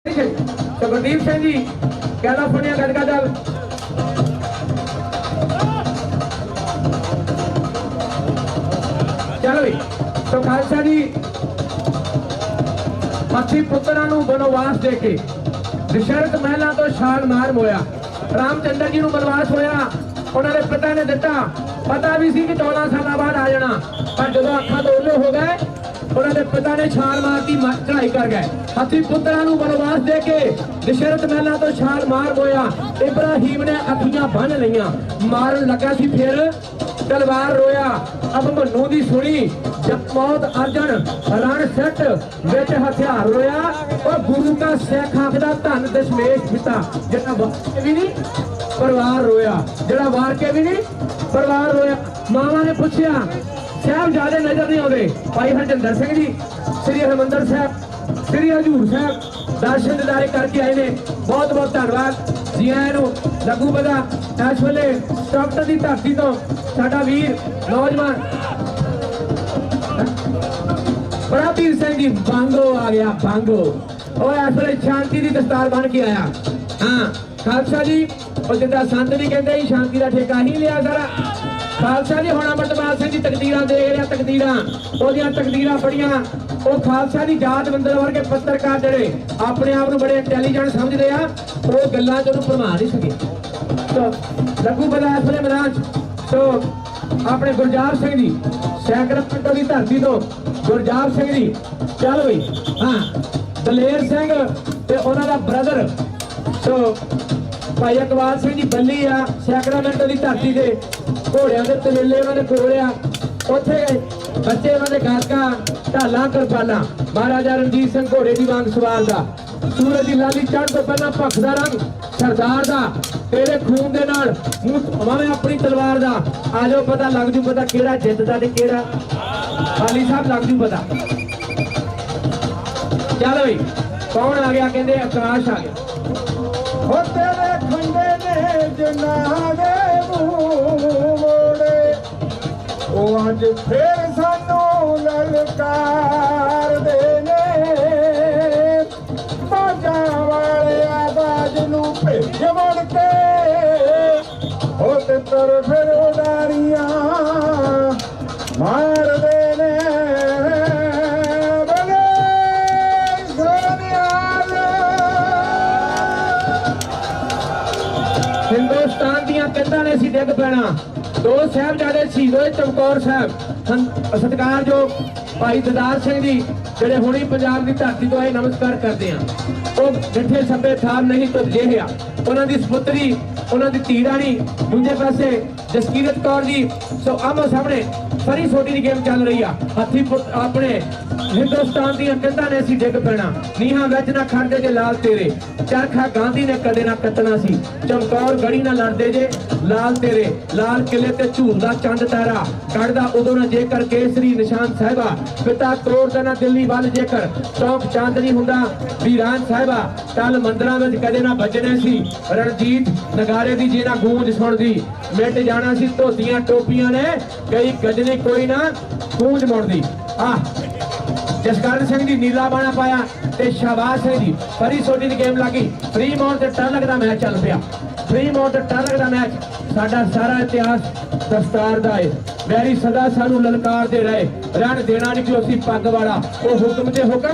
तो गुरदीप सिंह जी कैलिफोर्निया गदका दल चलो भी तो खालसा जी हथी पुत्रा बनवास दे के दशरथ महलों तो छाल मार मोया रामचंद्र जी बनवास होया उन्होंने पिता ने दिता पता भी सी कि 14 साल बाद आ जाना पर जो अखा तो ओले हो गए उन्होंने पिता ने छाल मारती चढ़ाई कर गए हथी पुत्रा बनवास दे के दशरथ महलों तो छाल मार मोया इब्राहिम ने अखियां बन लिया मारन लगा सी फिर तलवार रोया अब मनु दी सुनी जब मौत अर्जन रण सट विच हथियार रोया और गुरु का सिख आखदा धन दशमेश पिता जिहड़ा वार के भी नहीं परिवार रोया जिहड़ा वार के भी नहीं परिवार रोया मामा ने पूछया साहबजादे नजर नहीं आते भाई हरजिंदर सिंह जी श्री हरमंदर साहब श्री हजूर साहब दर्शन दिदारे करके आए ने बहुत बहुत धन्यवाद जी आया लगू पता इस वेले स्टॉकटन की धरती तो साडा वीर नौजवान प्रभीर सिंह जी बांगो आ गया बांगो और इस वेले शांति की दस्तार बन के आया हाँ खालसा जी और जिदा संत भी कहते शांति का ठेका ही लिया सारा खालसा जी हुण अमरपाल सिंह जी तकदीरां देख रहा तकदीरां ओदियां तकदीरां बड़ियां ओ खालसा दी जात बंदर वर्गे पत्रकार जिहड़े अपने आप नूं बड़े इंटैलीजेंट समझदे आ ओ गल्लां च ओनूं भरमा नहीं सके तो लगू पता इस वेले मैदान तो अपने गुरजाब सिंह जी सैकड़ा पिंडों की धरती तो गुरजाब सिंह जी चल बई हाँ दलेर सिंह ते उन्हां दा ब्रदर तो भाई अकबाल सिंह जी बल्ली आ सैकड़ामेंटो की धरती से घोड़िया के तवेले उन्होंने कोड़िया उत्थे गए बच्चे उन्होंने गायका ढाला करपाला महाराजा रणजीत सिंह घोड़े की वांग सवार का सूरज की लाली चढ़ तो पहला भखदा रंग सरदार का तेरे खून के नाल मैं अपनी तलवार का आ जाओ पता लग जू पता केड़ा जितदा ते केड़ा खाली साहब लग जू पता चल भाई कौन आ गया कहते आकाश आ गया हो तेरे खंडे ने जनावे मोड़े ओ अज फिर सानू ललकार देने बाजा वाले आवाज नू भेज मुड़ के हो ते तर फिर उडारियां मार देने हिंदुस्तान दियां कंधां ने सी डिग पैना दो साहबजादे शहीद होए चमकौर साहब सत्कार जो भाई ददार सिंह जी ਜਿਹੜੇ ਹੁਣੀ ਪੰਜਾਬ ਦੀ ਧਰਤੀ ਤੋਂ ਆਏ ਨਮਸਕਾਰ ਕਰਦੇ ਆ ਉਹ ਜਿੱਥੇ ਸੱਬੇ ਥਾਰ ਨਹੀਂ ਤੋਂ ਜਿਹਿਆ ਉਹਨਾਂ ਦੀ ਸੁਪੁੱਤਰੀ ਉਹਨਾਂ ਦੀ ਧੀ ਰਾਣੀ ਦੂਜੇ ਪਾਸੇ ਜਸਕੀਰਤ ਕੌਰ ਜੀ ਸੋ ਆਮੋ ਸਾਹਮਣੇ ਫਰੀ ਛੋਟੀ ਦੀ ਗੇਮ ਚੱਲ ਰਹੀ ਆ ਹੱਥੀ ਆਪਣੇ हिंदुस्तान ਦੀਆਂ ਕੰਧਾਂ ਨੇ ਸੀ ਡਿੱਗ ਪੈਣਾ ਨੀਹਾਂ ਵਿੱਚ ਨਾ ਖੜਦੇ ਜੇ ਲਾਲ ਤੇਰੇ ਚਰਖਾ ਗਾਂਧੀ ਨੇ ਕਦੇ ਨਾ ਕੱਟਣਾ ਸੀ ਚਮਕੌਰ ਗੜੀ ਨਾ ਲੜਦੇ ਜੇ ਲਾਲ ਤੇਰੇ ਲਾਲ ਕਿਲੇ ਤੇ ਝੂਲਦਾ ਚੰਦ ਤਾਰਾ ਕੱਢਦਾ ਉਦੋਂ ਨਾ ਜੇਕਰ ਕੇਸਰੀ ਨਿਸ਼ਾਨ ਸਾਹਿਬਾ ਪਿਤਾ ਤੋੜਦਾ ਨਾ ਦਿੱਲੀ ਵੱਲ ਜੇਕਰ ਚੌਕ ਚਾਂਦ ਨਹੀਂ ਹੁੰਦਾ ਵੀਰਾਨ ਸਾਹਿਬਾ ਤਲ ਮੰਦਰਾਂ ਵਿੱਚ ਕਦੇ ਨਾ ਵੱਜਣੇ ਸੀ ਰਣਜੀਤ ਨਗਾਰੇ ਦੀ ਜੇ ਨਾ ਗੂੰਜ ਸੁਣਦੀ ਮਿਟ ਜਾਣਾ ਸੀ ਧੋਤੀਆਂ ਟੋਪੀਆਂ ਨੇ ਕਈ ਗੱਜਣੀ ਕੋਈ ਨਾ ਗੂੰਜ ਮੁੜਦੀ ਆ जसकरण सिंह जी नीला बाणा पाया ते शाहबाज सिंह जी फरी सोटी की गेम लगी फ्री माउंट ते टर्नक दा मैच चल पिया फ्री माउंट ते टर्नक दा मैच साडा सारा इतिहास दस्तार दा है वैरी सदा सानू ललकार दे रहे रण देना नहीं कि उसी पग वाला वो हुक्म ते हुक्म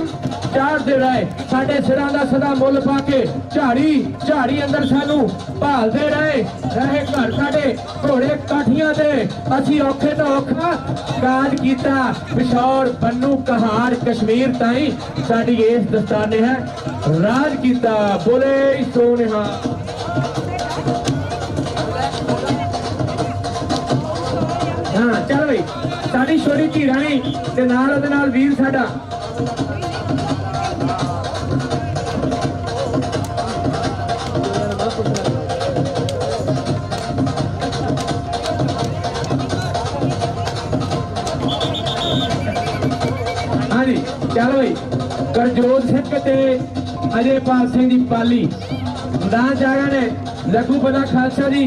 चाड़ दे रहे साडे सिरां दा सदा मुल पा के झाड़ी झाड़ी अंदर सानू भाल दे रहे घर साडे घोड़े काठियां ते असी औखे तो औखा काज कीता पिछौड़ बन्नू कहाड़ कश्मीर ताई साडी इस दस्तार ने है राज कीता बोले सोनिहा हाँ चल भाई साडी छोटी धी राणी ते नाल ओदे नाल वीर साडा हाँ जी चल भाई करजोत सिंह ते अजयपाल सिंह जी पाली मैदान जागा ने लगू पता खालसा जी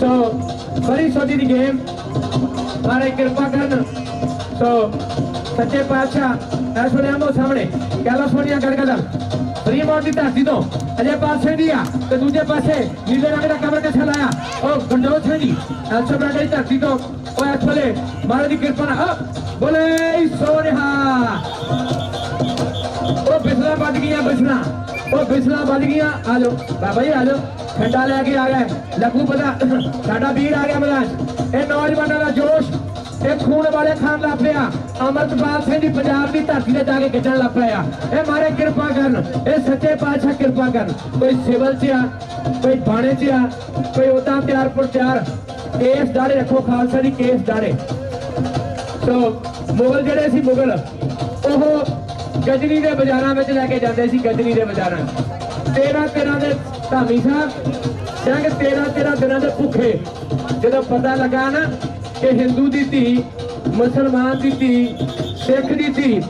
सो बड़ी छोटी दी गेम मारे कृपा करन सो सच्चे पातशाह इस वे आमो सामने कैलिफोर्निया गड़गड़ ਫਰੀਦਕੋਟ ਦੀ ਧਰਤੀ ਤੋਂ ਅਜੇਪਾਲ ਸਿੰਘ ਦੀ ਆ ਤੇ ਦੂਜੇ ਪਾਸੇ ਨੀਲੇ ਰੰਗ ਦਾ ਕਮਰ ਕਿੱਥੇ ਲਾਇਆ ਉਹ ਗੁਰਜੋਤ ਸਿੰਘ ਜੀ ਐਲਸਬਰਗ ਦੀ ਧਰਤੀ ਤੋਂ ਉਹ ਇਸ ਵੇਲੇ ਮਹਾਰਾਜ ਦੀ ਕਿਰਪਾ ਨਾਲ ਬੋਲੇ ਸੋਨਿਹਾ ਉਹ ਬਿਸਲਾ ਵੱਜ ਗਈਆਂ ਬਿਸਲਾ ਉਹ ਬਿਸਲਾ ਵੱਜ ਗਈਆਂ ਆ ਜਾਓ ਬਾਬਾ ਜੀ ਆ ਜਾਓ ਖੰਡਾ ਲੈ ਕੇ ਆ ਗਏ ਲੱਗੂ ਪਤਾ ਸਾਡਾ ਵੀਰ ਆ ਗਿਆ ਮੈਦਾਨ ਇਹ ਨੌਜਵਾਨਾਂ ਦਾ ਜੋਸ਼ ਇਹ ਖੂਨ ਵਾਲੇ ਖਾਨ ਲੱਗ ਪਿਆ ਅਮਰਤਪਾਲ ਸਿੰਘ ਦੀ ਪੰਜਾਬ ਦੀ ਧਰਤੀ ਤੇ ਜਾ ਕੇ ਖਿੱਚਣ ਲੱਗ ਪਿਆ ਇਹ ਮਾਰੇ ਕਿਰਪਾ ਕਰਨ ਇਹ ਸੱਚੇ ਪਾਤਸ਼ਾਹ ਕਿਰਪਾ ਕਰਨ ਕੋਈ ਸਿਵਲ 'ਚ ਆ ਕੋਈ ਬਾਣੇ 'ਚ ਆ ਕੋਈ ਉਦਾਂ ਤਿਆਰ ਪਰ ਤਿਆਰ ਕੇਸ ਦਾੜੇ ਰੱਖੋ ਖਾਲਸਾ ਦੀ ਕੇਸ ਦਾੜੇ ਸੋ ਮੁਗਲ ਜਿਹੜੇ ਸੀ ਮੁਗਲ ਉਹ ਗਜਨੀ ਦੇ ਬਾਜ਼ਾਰਾਂ ਵਿੱਚ ਲੈ ਕੇ ਜਾਂਦੇ ਸੀ ਗਜਨੀ ਦੇ ਬਾਜ਼ਾਰਾਂ 13 ਦੇ ਧਾਮੀ ਸਾਹਿਬ ਸਿੰਘ 13 ਦਿਨਾਂ ਦੇ ਭੁੱਖੇ ਜਦੋਂ ਪਤਾ ਲੱਗਾ ਨਾ ਕਿ ਹਿੰਦੂ ਦੀ ਧੀ ਮੁਸਲਮਾਨ ਦੀ ਧੀ ਸਿੱਖ ਦੀ ਧੀ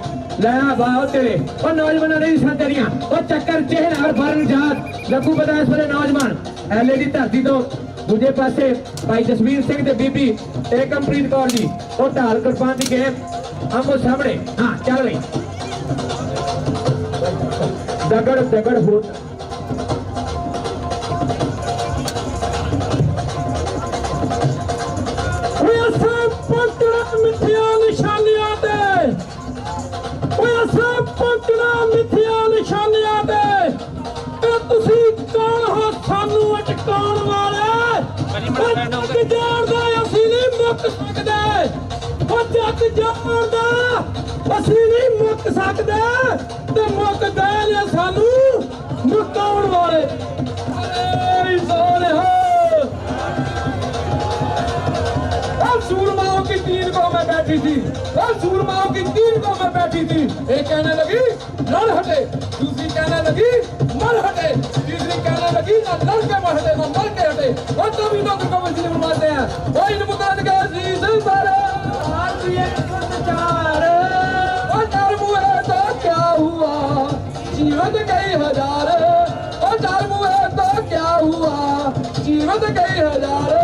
ਲੈ ਬਾਹ ਤੇਰੇ ਉਹ ਨੌਜਵਾਨਾਂ ਨੇ ਸਾਂਝੀਆਂ ਉਹ ਚੱਕਰ ਚਿਹਰਾ ਬਰਨ ਜਾਤ ਲੱਗੂ ਪਤਾ ਇਸ ਵੇਲੇ ਨੌਜਵਾਨ ਐਲੇ ਦੀ ਧਰਤੀ ਤੋਂ ਦੂਜੇ ਪਾਸੇ ਭਾਈ ਜਸਵੀਰ ਸਿੰਘ ਤੇ ਬੀਬੀ ਏਕਮਪ੍ਰੀਤ ਕੌਰ ਜੀ ਉਹ ਢਾਲ ਕਿਰਪਾਨ ਦੀ ਗੇਮ ਆਮੋ ਸਾਹਮਣੇ ਹਾਂ ਚੱਲ ਰਹੀ ਦਗੜ ਹੋ ਮਿੱਥਿਆ ਨਿਸ਼ਾਨੀਆਂ ਤੇ ਓਏ ਅਸਾਂ ਪਹੁੰਚਣਾ ਮਿੱਥਿਆ ਨਿਸ਼ਾਨੀਆਂ ਤੇ ਤੇ ਤੁਸੀਂ ਕੌਣ ਹੋ ਸਾਨੂੰ ਅਟਕਾਉਣ ਵਾਲੇ ਜੱਗ ਜਾਣਦਾ ਅਸੀਂ ਨਹੀਂ ਮੁੱਕ ਸਕਦੇ ਉਹ ਜੱਗ ਜਾਣਦਾ ਅਸੀਂ ਨਹੀਂ ਮੁੱਕ ਸਕਦੇ ਤੇ ਮੁੱਕ ਗਏ ਨੇ ਸਾਨੂੰ ਮੁਕਾਉਣ ਵਾਲੇ ਏ ਸੋਹਣਿਆ सूरमाओं की 3 को मैं बैठी थी और सूरमाओं की 3 को मैं बैठी थी एक कहने लगी लड़ हटे दूसरी कहने लगी मर हटे तीसरी कहने लगी ना लड़ के मर हटे ना मर के हटे और तभी लोग को मछली बनवाते हैं वो इन मुकरद के अजीज पर और चार मुँह तो क्या हुआ जीवत गई हजार और चार मुँह तो क्या हुआ जीवत गई हजार